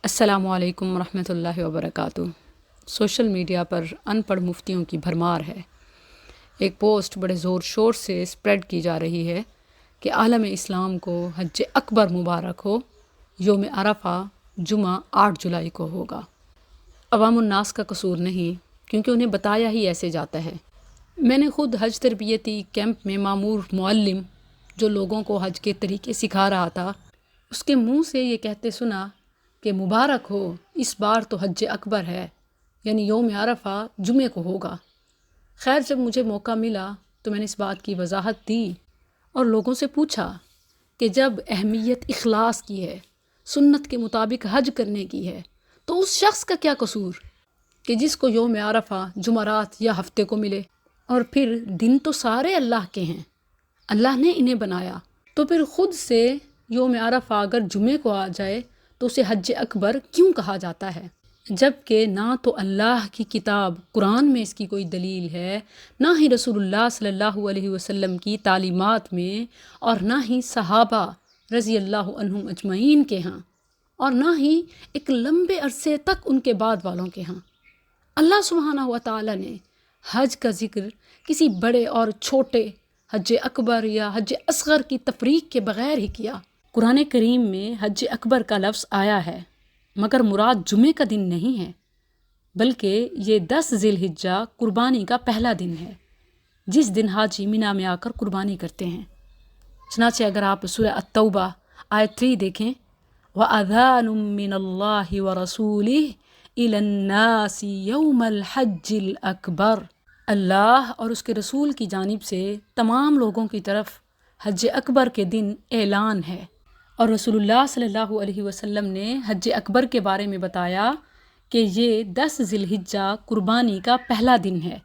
السلام علیکم ورحمۃ اللہ وبرکاتہ۔ سوشل میڈیا پر ان پڑھ مفتیوں کی بھرمار ہے۔ ایک پوسٹ بڑے زور شور سے اسپریڈ کی جا رہی ہے کہ عالم اسلام کو حج اکبر مبارک ہو، یوم عرفہ جمعہ 8 جولائی کو ہوگا۔ عوام الناس کا قصور نہیں، کیونکہ انہیں بتایا ہی ایسے جاتا ہے۔ میں نے خود حج تربیتی کیمپ میں مامور معلم جو لوگوں کو حج کے طریقے سکھا رہا تھا، اس کے منہ سے یہ کہتے سنا کہ مبارک ہو، اس بار تو حج اکبر ہے، یعنی یوم عرفہ جمعے کو ہوگا۔ خیر، جب مجھے موقع ملا تو میں نے اس بات کی وضاحت دی اور لوگوں سے پوچھا کہ جب اہمیت اخلاص کی ہے، سنت کے مطابق حج کرنے کی ہے، تو اس شخص کا کیا قصور کہ جس کو یوم عرفہ جمعرات یا ہفتے کو ملے؟ اور پھر دن تو سارے اللہ کے ہیں، اللہ نے انہیں بنایا، تو پھر خود سے یوم عرفہ اگر جمعے کو آ جائے تو اسے حج اکبر کیوں کہا جاتا ہے؟ جبکہ نہ تو اللہ کی کتاب قرآن میں اس کی کوئی دلیل ہے، نہ ہی رسول اللہ صلی اللہ علیہ وسلم کی تعلیمات میں، اور نہ ہی صحابہ رضی اللہ عنہم اجمعین کے ہاں، اور نہ ہی ایک لمبے عرصے تک ان کے بعد والوں کے ہاں۔ اللہ سبحانہ و تعالیٰ نے حج کا ذکر کسی بڑے اور چھوٹے، حج اکبر یا حج اصغر کی تفریق کے بغیر ہی کیا۔ قرآن کریم میں حج اکبر کا لفظ آیا ہے، مگر مراد جمعے کا دن نہیں ہے، بلکہ یہ 10 ذی الحجہ قربانی کا پہلا دن ہے، جس دن حاجی مینا میں آ کر قربانی کرتے ہیں۔ چنانچہ اگر آپ سورہ التوبہ آیت 3 دیکھیں، وَأَذَانٌ مِّنَ اللَّهِ وَرَسُولِهِ إِلَى النَّاسِ يَوْمَ الْحَجِّ الْأَكْبَرِ، اللہ اور اس کے رسول کی جانب سے تمام لوگوں کی طرف حج اکبر کے دن اعلان ہے۔ اور رسول اللہ صلی اللہ علیہ وسلم نے حج اکبر کے بارے میں بتایا کہ یہ 10 ذی الحجہ قربانی کا پہلا دن ہے،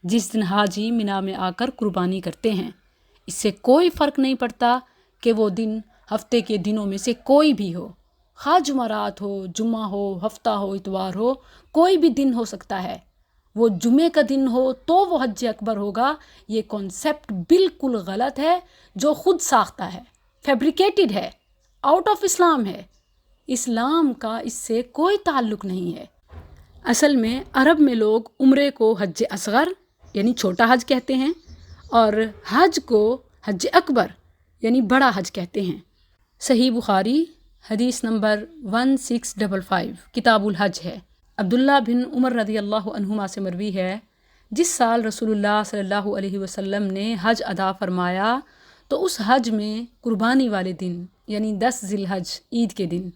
جس دن حاجی مینا میں آ کر قربانی کرتے ہیں۔ اس سے کوئی فرق نہیں پڑتا کہ وہ دن ہفتے کے دنوں میں سے کوئی بھی ہو، خواہ جمعرات ہو، جمعہ ہو، ہفتہ ہو، اتوار ہو، کوئی بھی دن ہو سکتا ہے۔ وہ جمعے کا دن ہو تو وہ حج اکبر ہوگا۔ یہ کانسیپٹ بالکل غلط ہے، جو خود ساختہ ہے، فیبریکیٹڈ ہے، آؤٹ آف اسلام ہے۔ اسلام کا اس سے کوئی تعلق نہیں ہے۔ اصل میں عرب میں لوگ عمرے کو حج اصغر یعنی چھوٹا حج کہتے ہیں، اور حج کو حج اکبر یعنی بڑا حج کہتے ہیں۔ صحیح بخاری حدیث نمبر 1655 کتاب الحج ہے۔ عبداللہ بن عمر رضی اللہ عنہما سے مروی ہے، جس سال رسول اللہ صلی اللہ علیہ وسلم نے حج ادا فرمایا تو اس حج میں قربانی والے دن یعنی 10 ذی الحج عید کے دن،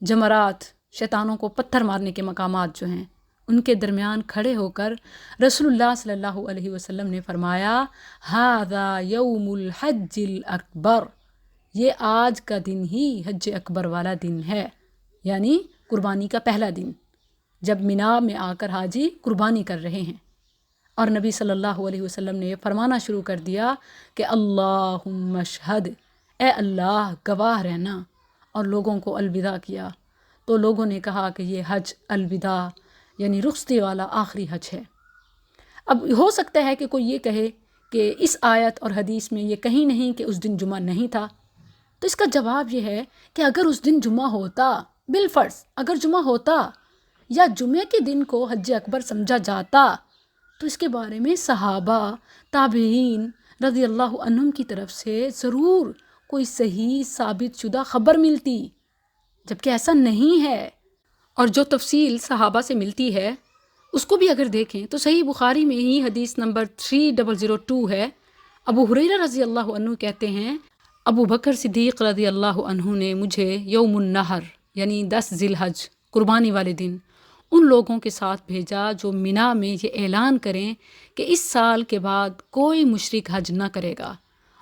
جمرات شیطانوں کو پتھر مارنے کے مقامات جو ہیں، ان کے درمیان کھڑے ہو کر رسول اللہ صلی اللہ علیہ وسلم نے فرمایا، ھذا یوم الحج الاکبر، یہ آج کا دن ہی حج اکبر والا دن ہے، یعنی قربانی کا پہلا دن، جب مینا میں آ کر حاجی قربانی کر رہے ہیں۔ اور نبی صلی اللہ علیہ وسلم نے یہ فرمانا شروع کر دیا کہ اللہم اشہد، اے اللہ گواہ رہنا، اور لوگوں کو الوداع کیا۔ تو لوگوں نے کہا کہ یہ حج الوداع یعنی رخصتی والا آخری حج ہے۔ اب ہو سکتا ہے کہ کوئی یہ کہے کہ اس آیت اور حدیث میں یہ کہیں نہیں کہ اس دن جمعہ نہیں تھا، تو اس کا جواب یہ ہے کہ اگر اس دن جمعہ ہوتا، بالفرض اگر جمعہ ہوتا یا جمعے کے دن کو حج اکبر سمجھا جاتا، تو اس کے بارے میں صحابہ، تابعین رضی اللہ عنہم کی طرف سے ضرور کوئی صحیح ثابت شدہ خبر ملتی، جبکہ ایسا نہیں ہے۔ اور جو تفصیل صحابہ سے ملتی ہے اس کو بھی اگر دیکھیں تو صحیح بخاری میں ہی حدیث نمبر 3002 ہے۔ ابو ہریرہ رضی اللہ عنہ کہتے ہیں، ابو بکر صدیق رضی اللہ عنہ نے مجھے یوم النحر یعنی 10 ذی الحج قربانی والے دن ان لوگوں کے ساتھ بھیجا جو مینا میں یہ اعلان کریں کہ اس سال کے بعد کوئی مشرک حج نہ کرے گا،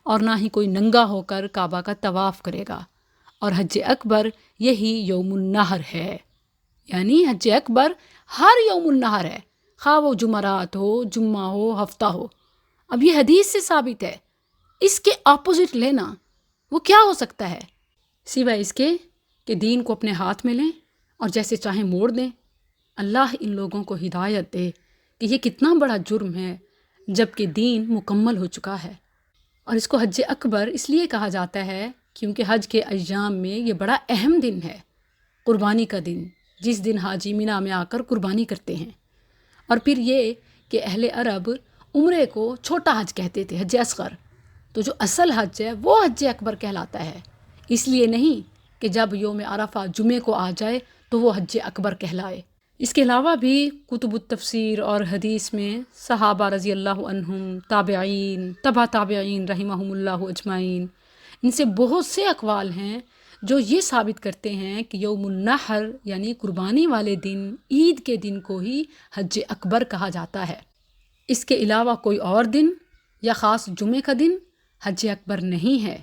اور نہ ہی کوئی ننگا ہو کر کعبہ کا طواف کرے گا، اور حج اکبر یہی یوم النحر ہے، یعنی حج اکبر ہر یوم النحر ہے، خواہ وہ جمعرات ہو، جمعہ ہو، ہفتہ ہو۔ اب یہ حدیث سے ثابت ہے، اس کے اپوزٹ لینا وہ کیا ہو سکتا ہے سوائے اس کے کہ دین کو اپنے ہاتھ میں لیں اور جیسے چاہیں موڑ دیں۔ اللہ ان لوگوں کو ہدایت دے کہ یہ کتنا بڑا جرم ہے جبکہ دین مکمل ہو چکا ہے۔ اور اس کو حج اکبر اس لیے کہا جاتا ہے کیونکہ حج کے ایام میں یہ بڑا اہم دن ہے۔ قربانی کا دن، جس دن حاجی مینا میں آ کر قربانی کرتے ہیں۔ اور پھر یہ کہ اہل عرب عمرے کو چھوٹا حج کہتے تھے، حج اصغر، تو جو اصل حج ہے وہ حج اکبر کہلاتا ہے، اس لیے نہیں کہ جب یوم عرفہ جمعے کو آ جائے تو وہ حج اکبر کہلائے۔ اس کے علاوہ بھی کتب التفسیر اور حدیث میں صحابہ رضی اللہ عنہم، تابعین، تبع تابعین رحمہم اللہ اجمعین، ان سے بہت سے اقوال ہیں جو یہ ثابت کرتے ہیں کہ یوم النحر یعنی قربانی والے دن، عید کے دن کو ہی حج اکبر کہا جاتا ہے۔ اس کے علاوہ کوئی اور دن یا خاص جمعے کا دن حج اکبر نہیں ہے۔